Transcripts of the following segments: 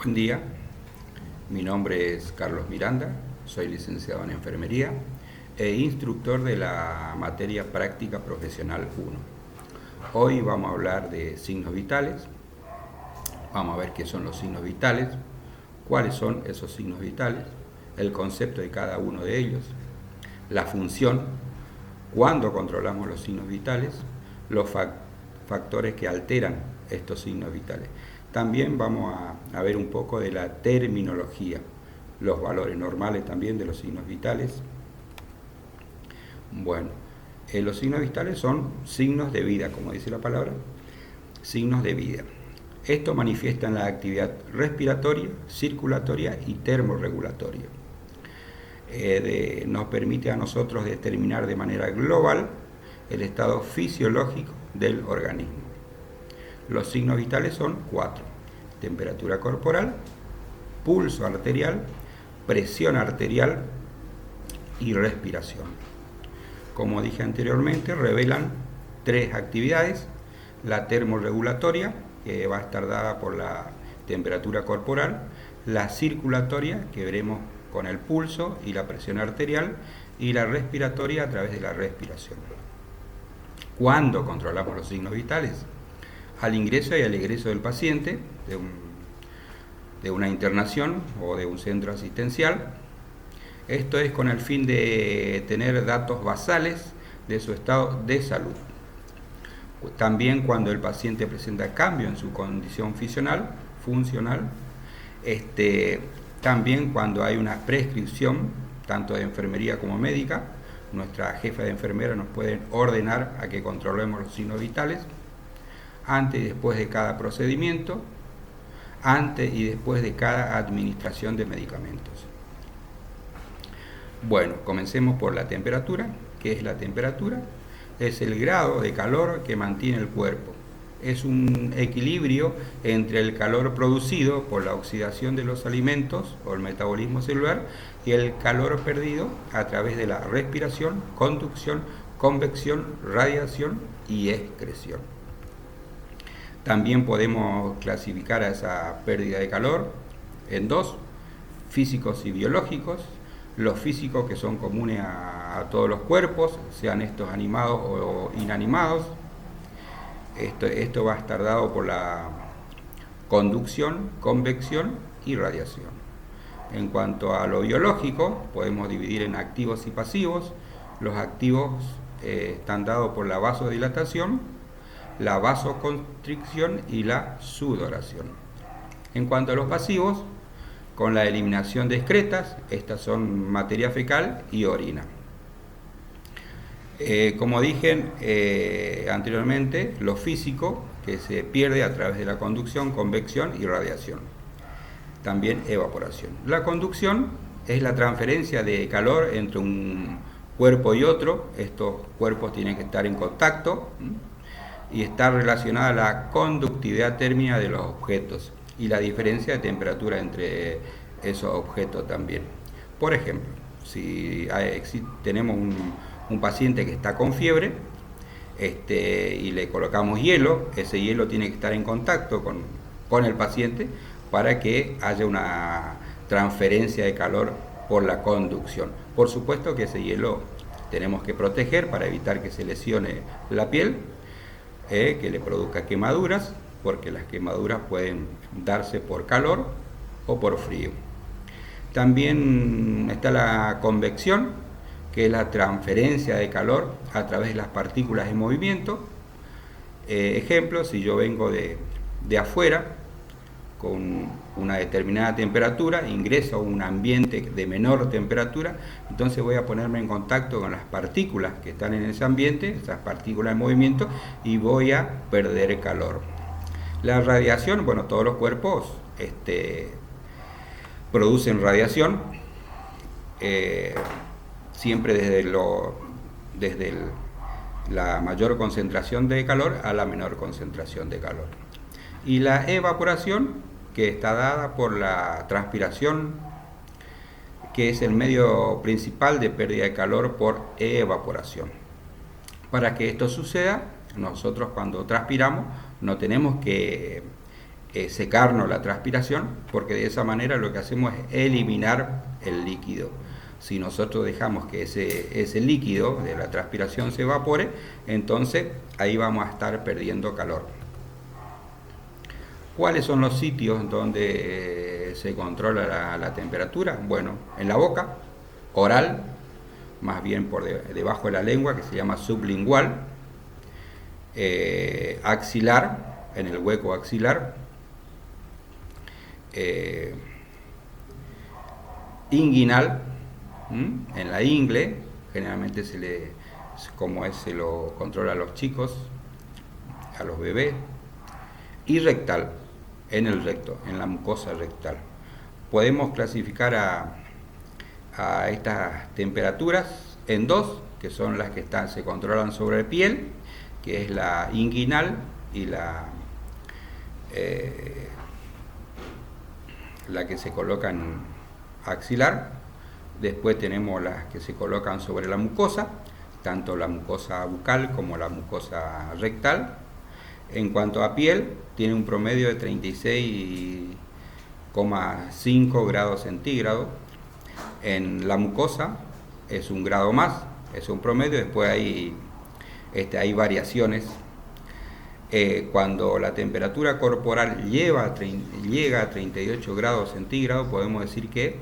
Buen día, mi nombre es Carlos Miranda, soy licenciado en enfermería e instructor de la materia práctica profesional 1. Hoy vamos a hablar de signos vitales, vamos a ver qué son los signos vitales, cuáles son esos signos vitales, el concepto de cada uno de ellos, la función, cuándo controlamos los signos vitales, los factores que alteran estos signos vitales. También vamos a ver un poco de la terminología, los valores normales también de los signos vitales. Bueno, los signos vitales son signos de vida, como dice la palabra, signos de vida. Esto manifiesta en la actividad respiratoria, circulatoria y termorregulatoria. Nos permite a nosotros determinar de manera global el estado fisiológico del organismo. Los signos vitales son 4: temperatura corporal, pulso arterial, presión arterial y respiración. Como dije anteriormente, revelan 3 actividades: la termorregulatoria, que va a estar dada por la temperatura corporal, la circulatoria, que veremos con el pulso y la presión arterial, y la respiratoria a través de la respiración. ¿Cuándo controlamos los signos vitales? Al ingreso y al egreso del paciente de una internación o de un centro asistencial. Esto es con el fin de tener datos basales de su estado de salud. También cuando el paciente presenta cambio en su condición funcional. También cuando hay una prescripción, tanto de enfermería como médica, nuestra jefa de enfermera nos puede ordenar a que controlemos los signos vitales, antes y después de cada procedimiento, antes y después de cada administración de medicamentos. Bueno, comencemos por la temperatura. ¿Qué es la temperatura? Es el grado de calor que mantiene el cuerpo. Es un equilibrio entre el calor producido por la oxidación de los alimentos o el metabolismo celular y el calor perdido a través de la respiración, conducción, convección, radiación y excreción. También podemos clasificar a esa pérdida de calor en 2: físicos y biológicos. Los físicos, que son comunes a todos los cuerpos, sean estos animados o inanimados. Esto va a estar dado por la conducción, convección y radiación. En cuanto a lo biológico, podemos dividir en activos y pasivos. Los activos están dados por la vasodilatación, la vasoconstricción y la sudoración. En cuanto a los pasivos, con la eliminación de excretas, estas son materia fecal y orina. Como dije anteriormente, lo físico, que se pierde a través de la conducción, convección y radiación. También evaporación. La conducción es la transferencia de calor entre un cuerpo y otro. Estos cuerpos tienen que estar en contacto y está relacionada a la conductividad térmica de los objetos y la diferencia de temperatura entre esos objetos también. Por ejemplo, si tenemos un paciente que está con fiebre y le colocamos hielo, ese hielo tiene que estar en contacto con el paciente para que haya una transferencia de calor por la conducción. Por supuesto que ese hielo tenemos que proteger para evitar que se lesione la piel, que le produzca quemaduras, porque las quemaduras pueden darse por calor o por frío. También está la convección, que es la transferencia de calor a través de las partículas en movimiento. Ejemplo, si yo vengo de afuera con una determinada temperatura, ingreso a un ambiente de menor temperatura, entonces voy a ponerme en contacto con las partículas que están en ese ambiente, esas partículas en movimiento, y voy a perder calor. La radiación, bueno, todos los cuerpos producen radiación, siempre desde la mayor concentración de calor a la menor concentración de calor. Y la evaporación, que está dada por la transpiración, que es el medio principal de pérdida de calor por evaporación. Para que esto suceda, nosotros cuando transpiramos no tenemos que secarnos la transpiración, porque de esa manera lo que hacemos es eliminar el líquido. Si nosotros dejamos que ese líquido de la transpiración se evapore, entonces ahí vamos a estar perdiendo calor. ¿Cuáles son los sitios donde se controla la temperatura? Bueno, en la boca, oral, más bien por debajo de la lengua, que se llama sublingual, axilar, en el hueco axilar, inguinal, en la ingle, generalmente se lo controla a los chicos, a los bebés, y rectal, en el recto, en la mucosa rectal. Podemos clasificar a estas temperaturas en dos, que son las que se controlan sobre piel, que es la inguinal y la que se coloca en axilar. Después tenemos las que se colocan sobre la mucosa, tanto la mucosa bucal como la mucosa rectal. En cuanto a piel, tiene un promedio de 36,5 grados centígrados. En la mucosa es un grado más, es un promedio. Después hay variaciones. Cuando la temperatura corporal llega a 38 grados centígrados, podemos decir que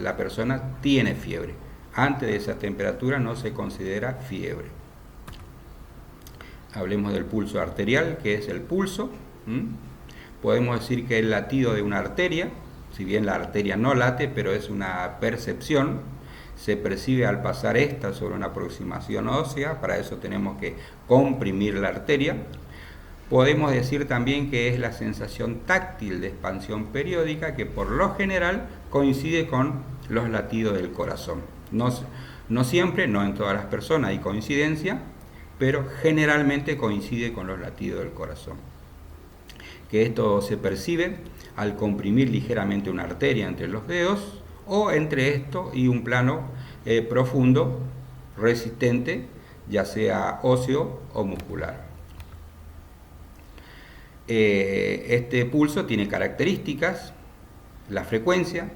la persona tiene fiebre. Antes de esa temperatura no se considera fiebre. Hablemos del pulso arterial, que es el pulso. Podemos decir que el latido de una arteria, si bien la arteria no late, pero es una percepción, se percibe al pasar esta sobre una aproximación ósea. Para eso tenemos que comprimir la arteria. Podemos decir también que es la sensación táctil de expansión periódica, que por lo general coincide con los latidos del corazón. No siempre, no en todas las personas hay coincidencia, pero generalmente coincide con los latidos del corazón. Que esto se percibe al comprimir ligeramente una arteria entre los dedos, o entre esto y un plano profundo, resistente, ya sea óseo o muscular. Este pulso tiene características, la frecuencia,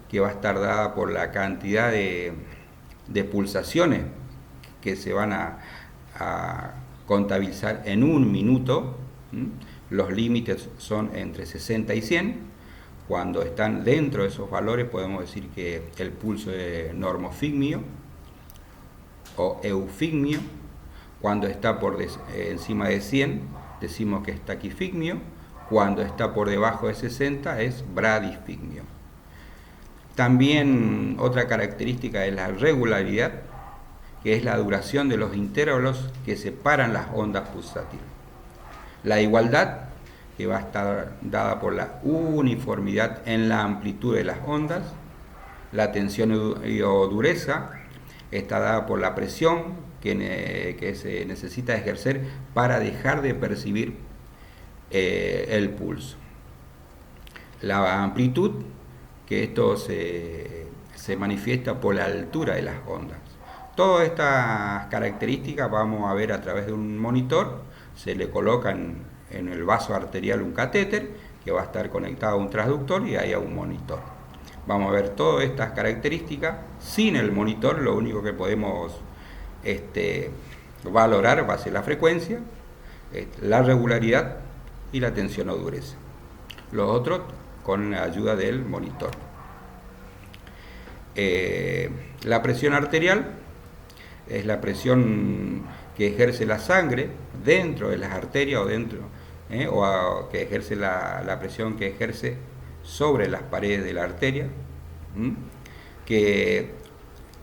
que va a estar dada por la cantidad de pulsaciones que se van a contabilizar en un minuto. Los límites son entre 60 y 100. Cuando están dentro de esos valores podemos decir que el pulso es normofigmio o eufigmio. Cuando está encima de 100 decimos que es taquifigmio. Cuando está por debajo de 60 es bradifigmio. También otra característica es la regularidad, que es la duración de los intervalos que separan las ondas pulsátiles. La igualdad, que va a estar dada por la uniformidad en la amplitud de las ondas. La tensión o dureza está dada por la presión que se necesita ejercer para dejar de percibir el pulso. La amplitud, que esto se manifiesta por la altura de las ondas. Todas estas características vamos a ver a través de un monitor. Se le coloca en el vaso arterial un catéter que va a estar conectado a un transductor y ahí a un monitor. Vamos a ver todas estas características. Sin el monitor lo único que podemos valorar va a ser la frecuencia, la regularidad y la tensión o dureza. Los otros con la ayuda del monitor. La presión arterial es la presión que ejerce la sangre dentro de las arterias o que ejerce la presión que ejerce sobre las paredes de la arteria, que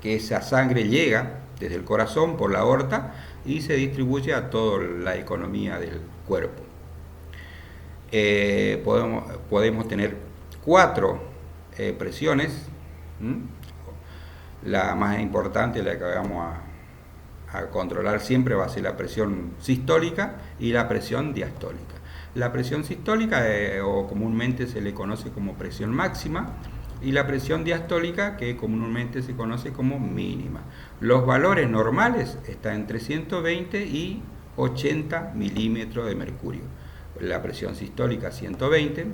esa sangre llega desde el corazón por la aorta y se distribuye a toda la economía del cuerpo. Podemos tener 4 presiones. La más importante, la que vamos a controlar siempre, va a ser la presión sistólica y la presión diastólica. La presión sistólica, o comúnmente se le conoce como presión máxima, y la presión diastólica, que comúnmente se conoce como mínima. Los valores normales están entre 120 y 80 milímetros de mercurio. la presión sistólica 120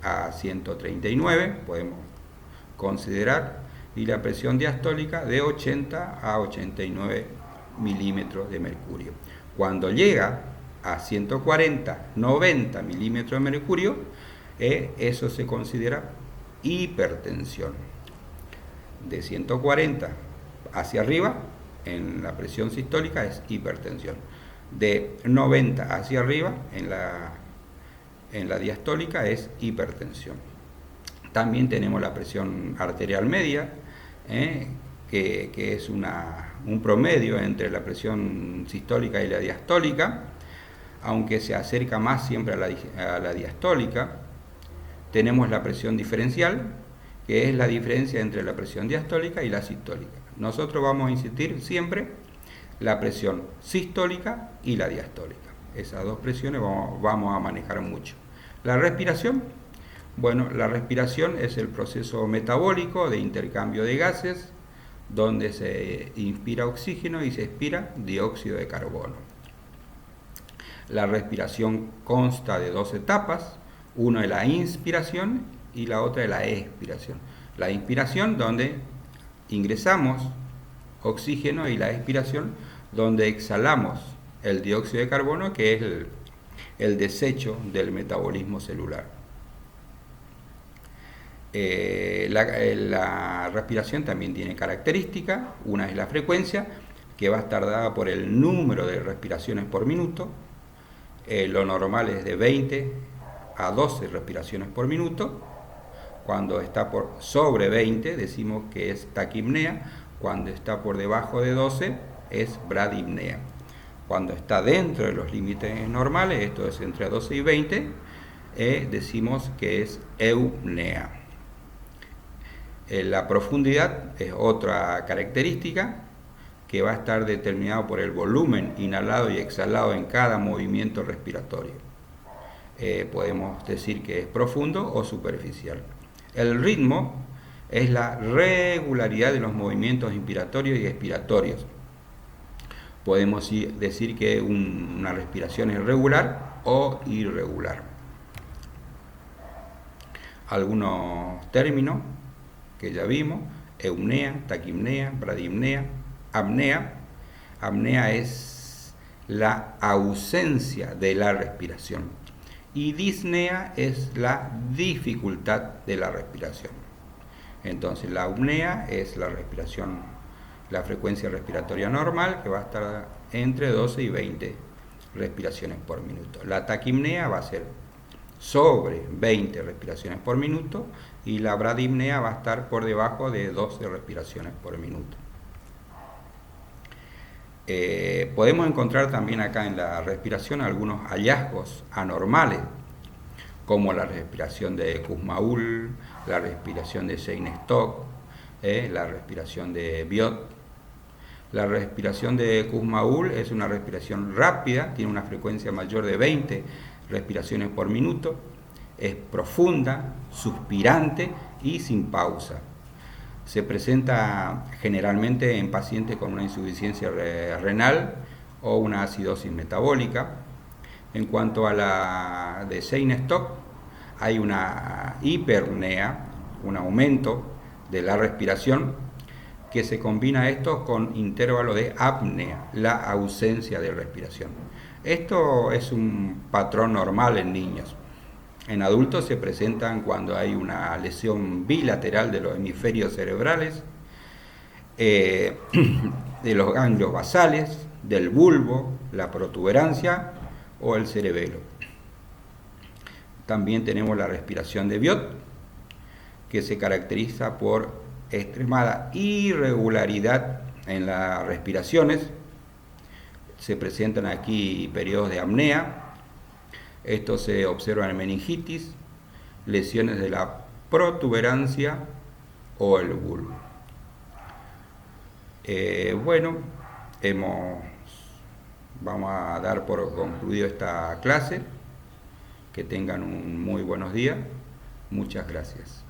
a 139, podemos considerar, y la presión diastólica de 80 a 89 milímetros de mercurio. Cuando llega a 140, 90 milímetros de mercurio, eso se considera hipertensión. De 140 hacia arriba, en la presión sistólica es hipertensión. De 90 hacia arriba, en la diastólica es hipertensión. También tenemos la presión arterial media, que es un promedio entre la presión sistólica y la diastólica, aunque se acerca más siempre a la diastólica. Tenemos la presión diferencial, que es la diferencia entre la presión diastólica y la sistólica. Nosotros vamos a insistir siempre la presión sistólica y la diastólica. Esas dos presiones vamos a manejar mucho. La respiración, bueno, la respiración es el proceso metabólico de intercambio de gases, donde se inspira oxígeno y se expira dióxido de carbono. La respiración consta de dos etapas, una es la inspiración y la otra es la expiración. La inspiración, donde ingresamos oxígeno, y la expiración, donde exhalamos el dióxido de carbono, que es el desecho del metabolismo celular. La respiración también tiene características. Una es la frecuencia, que va a estar dada por el número de respiraciones por minuto. Lo normal es de 20 a 12 respiraciones por minuto. Cuando está por sobre 20 decimos que es taquipnea. Cuando está por debajo de 12 es bradipnea. Cuando está dentro de los límites normales, esto es entre 12 y 20, decimos que es eupnea. La profundidad es otra característica que va a estar determinado por el volumen inhalado y exhalado en cada movimiento respiratorio. Podemos decir que es profundo o superficial. El ritmo es la regularidad de los movimientos inspiratorios y expiratorios. Podemos decir que una respiración es regular o irregular. Algunos términos que ya vimos: eupnea, taquipnea, bradipnea, apnea. Apnea es la ausencia de la respiración y disnea es la dificultad de la respiración. Entonces la apnea es la respiración, la frecuencia respiratoria normal, que va a estar entre 12 y 20 respiraciones por minuto. La taquipnea va a ser sobre 20 respiraciones por minuto y la bradipnea va a estar por debajo de 12 respiraciones por minuto. Podemos encontrar también acá en la respiración algunos hallazgos anormales, como la respiración de Kussmaul, la respiración de Cheyne-Stokes, la respiración de Biot. La respiración de Kussmaul es una respiración rápida, tiene una frecuencia mayor de 20 respiraciones por minuto, es profunda, suspirante y sin pausa. Se presenta generalmente en pacientes con una insuficiencia renal o una acidosis metabólica. En cuanto a la de Cheyne-Stokes, hay una hipernea, un aumento de la respiración, que se combina esto con intervalo de apnea, la ausencia de respiración. Esto es un patrón normal en niños. En adultos se presentan cuando hay una lesión bilateral de los hemisferios cerebrales, de los ganglios basales, del bulbo, la protuberancia o el cerebelo. También tenemos la respiración de Biot, que se caracteriza por extremada irregularidad en las respiraciones. Se presentan aquí periodos de apnea. Esto se observa en meningitis, lesiones de la protuberancia o el bulbo. Vamos a dar por concluido esta clase. Que tengan un muy buenos días. Muchas gracias.